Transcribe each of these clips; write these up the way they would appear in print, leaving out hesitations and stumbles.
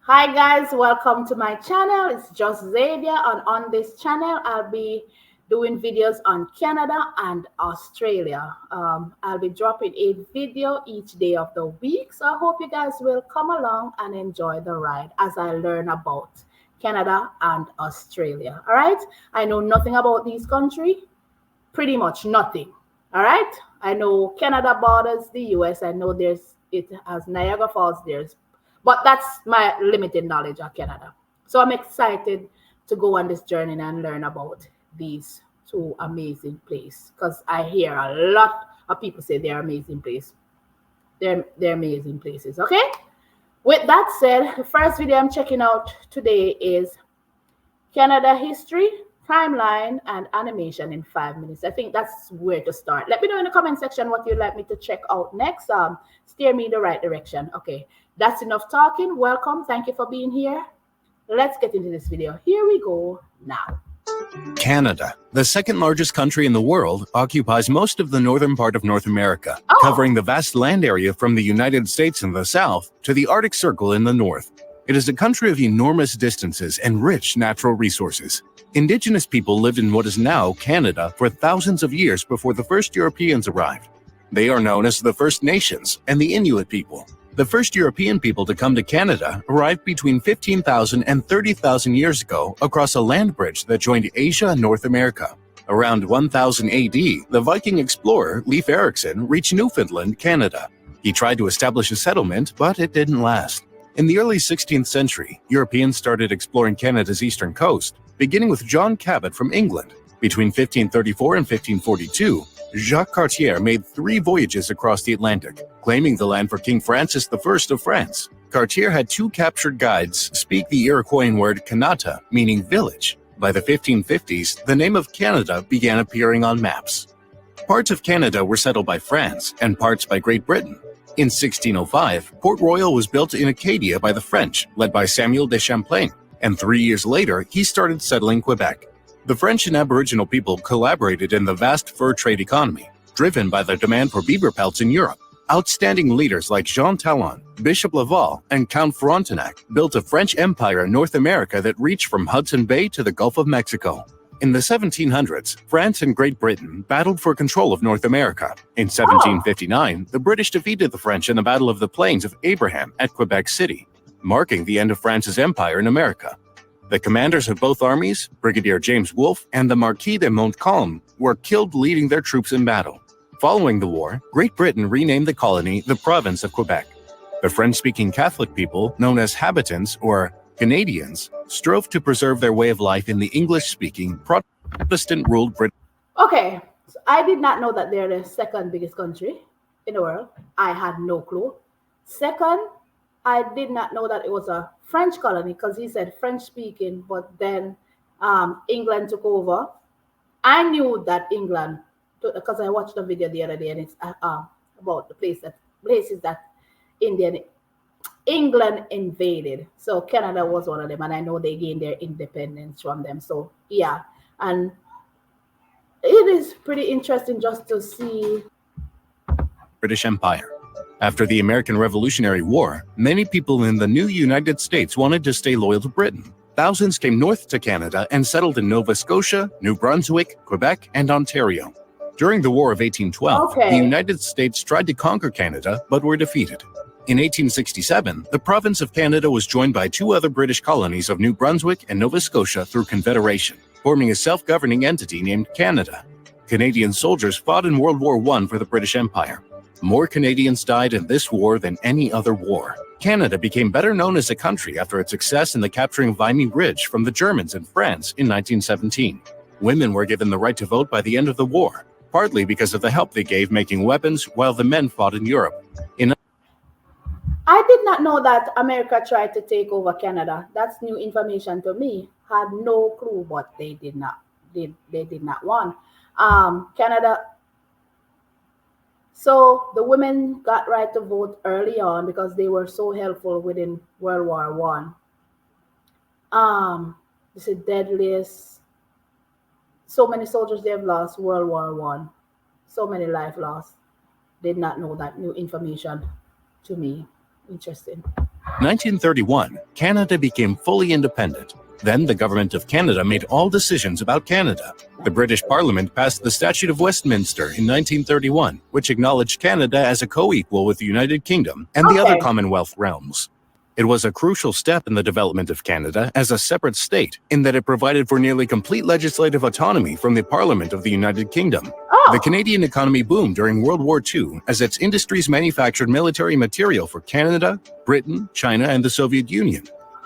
Hi guys, welcome to my channel. It's just Xavier, and on this channel I'll be doing videos on Canada and Australia. I'll be dropping a video each day of the week, so I hope you guys will come along and enjoy the ride as I learn about Canada and Australia. All right, I know nothing about these countries, pretty much nothing. All right, I know Canada borders the US. I know it has Niagara Falls. But that's my limited knowledge of Canada. So I'm excited to go on this journey and learn about these two amazing places, because I hear a lot of people say they're amazing places. They're amazing places. Okay. With that said, the first video I'm checking out today is Canada history, timeline, and animation in 5 minutes. I think that's where to start. Let me know in the comment section what you'd like me to check out next. Steer me in the right direction. Okay, that's enough talking. Welcome. Thank you for being here. Let's get into this video. Here we go now. Canada, the second largest country in the world, occupies most of the northern part of North America, covering the vast land area from the United States in the south to the Arctic Circle in the north. It is a country of enormous distances and rich natural resources. Indigenous people lived in what is now Canada for thousands of years before the first Europeans arrived. They are known as the First Nations and the Inuit people. The first European people to come to Canada arrived between 15,000 and 30,000 years ago across a land bridge that joined Asia and North America. Around 1000 AD, the Viking explorer Leif Erikson reached Newfoundland, Canada. He tried to establish a settlement, but it didn't last. In the early 16th century, Europeans started exploring Canada's eastern coast, beginning with John Cabot from England. Between 1534 and 1542, Jacques Cartier made 3 voyages across the Atlantic, claiming the land for King Francis I of France. Cartier had 2 captured guides speak the Iroquoian word Kanata, meaning village. By the 1550s, the name of Canada began appearing on maps. Parts of Canada were settled by France and parts by Great Britain. In 1605, Port Royal was built in Acadia by the French, led by Samuel de Champlain, and 3 years later, he started settling Quebec. The French and Aboriginal people collaborated in the vast fur trade economy, driven by the demand for beaver pelts in Europe. Outstanding leaders like Jean Talon, Bishop Laval, and Count Frontenac built a French empire in North America that reached from Hudson Bay to the Gulf of Mexico. In the 1700s, France and Great Britain battled for control of North America. In 1759, the British defeated the French in the Battle of the Plains of Abraham at Quebec City, marking the end of France's empire in America. The commanders of both armies, Brigadier James Wolfe and the Marquis de Montcalm, were killed leading their troops in battle. Following the war, Great Britain renamed the colony the Province of Quebec. The French-speaking Catholic people, known as habitants or Canadians, strove to preserve their way of life in the English-speaking, Protestant-ruled Britain. Okay, so I did not know that they're the second biggest country in the world. I had no clue. Second, I did not know that it was a French colony, because he said French speaking, but then England took over. I knew that England, because I watched a video the other day, and it's about the places that England invaded. So Canada was one of them, and I know they gained their independence from them. So yeah, and it is pretty interesting just to see. British Empire. After the American Revolutionary War, many people in the new United States wanted to stay loyal to Britain. Thousands came north to Canada and settled in Nova Scotia, New Brunswick, Quebec, and Ontario. During the War of 1812, the United States tried to conquer Canada, but were defeated. In 1867, the province of Canada was joined by 2 other British colonies of New Brunswick and Nova Scotia through Confederation, forming a self-governing entity named Canada. Canadian soldiers fought in World War I for the British Empire. More Canadians died in this war than any other war. Canada became better known as a country after its success in the capturing of Vimy Ridge from the Germans in France in 1917. Women were given the right to vote by the end of the war, partly because of the help they gave making weapons while the men fought in Europe. I did not know that America tried to take over Canada. That's new information to me. Had no clue, but they did not want. Canada. So the women got right to vote early on because they were so helpful within World War I. This is deadliest. So many soldiers they have lost World War I. So many life lost. Did not know that new information to me. Interesting. 1931, Canada became fully independent. Then the Government of Canada made all decisions about Canada. The British Parliament passed the Statute of Westminster in 1931, which acknowledged Canada as a co-equal with the United Kingdom and the other Commonwealth realms. It was a crucial step in the development of Canada as a separate state, in that it provided for nearly complete legislative autonomy from the Parliament of the United Kingdom. The Canadian economy boomed during World War II as its industries manufactured military material for Canada, Britain, China, and the Soviet Union.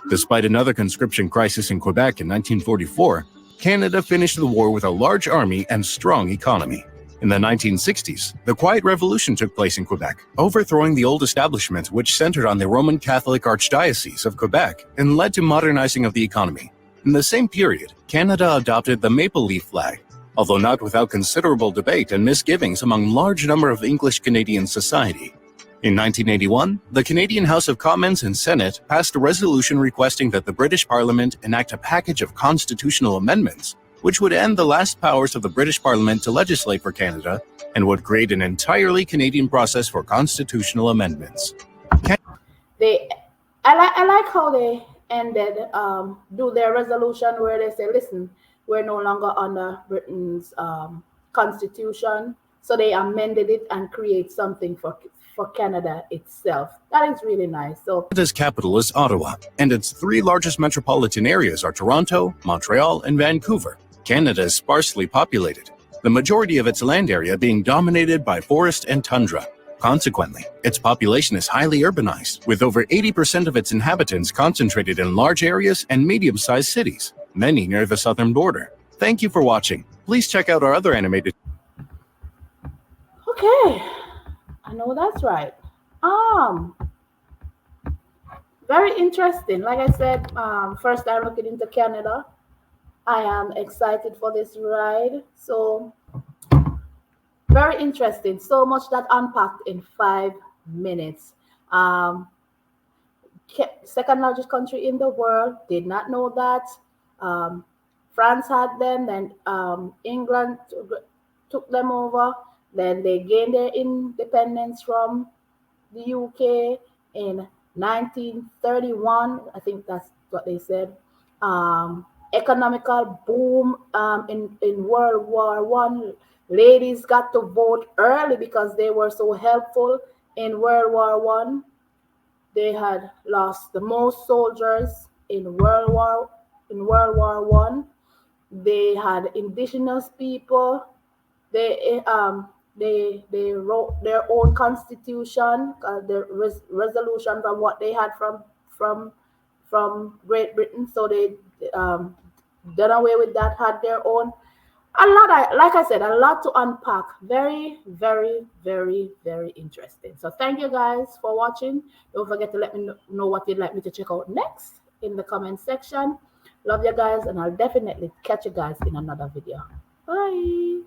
Despite another conscription crisis in Quebec in 1944, Canada finished the war with a large army and strong economy. In the 1960s, the Quiet Revolution took place in Quebec, overthrowing the old establishment which centered on the Roman Catholic Archdiocese of Quebec and led to modernizing of the economy. In the same period, Canada adopted the maple leaf flag, although not without considerable debate and misgivings among large number of English Canadian society. In 1981, the Canadian House of Commons and Senate passed a resolution requesting that the British Parliament enact a package of constitutional amendments which would end the last powers of the British Parliament to legislate for Canada and would create an entirely Canadian process for constitutional amendments. I like how they ended, do their resolution where they say, listen, we're no longer under Britain's constitution. So they amended it and create something for Canada itself. That is really nice. So Canada's capital is Ottawa, and its three largest metropolitan areas are Toronto, Montreal, and Vancouver. Canada is sparsely populated, the majority of its land area being dominated by forest and tundra. Consequently, its population is highly urbanized, with over 80% of its inhabitants concentrated in large areas and medium-sized cities, many near the southern border. Thank you for watching. Please check out our other animated. Okay, I know that's right. Very interesting. Like I said, first time looking into Canada. I am excited for this ride. So very interesting. So much that unpacked in 5 minutes. Second largest country in the world. Did not know that. France had them, then England took them over. Then they gained their independence from the UK in 1931. I think that's what they said. Economical boom in World War I. Ladies got to vote early because they were so helpful in World War I. They had lost the most soldiers in World War I. They had indigenous people. They wrote their own constitution, the resolution from what they had from Great Britain. So they done away with that, had their own. Like I said, a lot to unpack. Very, very, very, very interesting. So thank you guys for watching. Don't forget to let me know what you'd like me to check out next in the comment section. Love you guys, and I'll definitely catch you guys in another video. Bye.